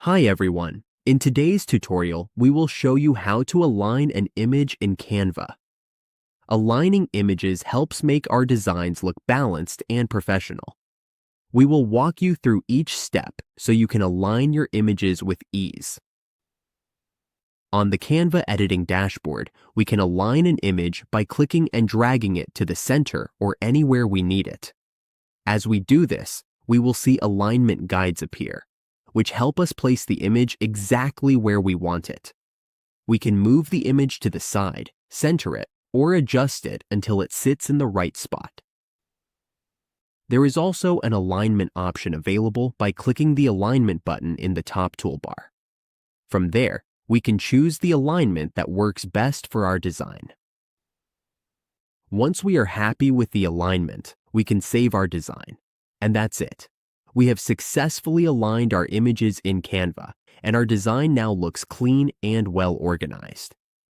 Hi everyone. In today's tutorial, we will show you how to align an image in Canva. Aligning images helps make our designs look balanced and professional. We will walk you through each step so you can align your images with ease. On the Canva editing dashboard, we can align an image by clicking and dragging it to the center or anywhere we need it. As we do this, we will see alignment guides appear, which help us place the image exactly where we want it. We can move the image to the side, center it, or adjust it until it sits in the right spot. There is also an alignment option available by clicking the alignment button in the top toolbar. From there, we can choose the alignment that works best for our design. Once we are happy with the alignment, we can save our design. And that's it. We have successfully aligned our images in Canva, and our design now looks clean and well organized.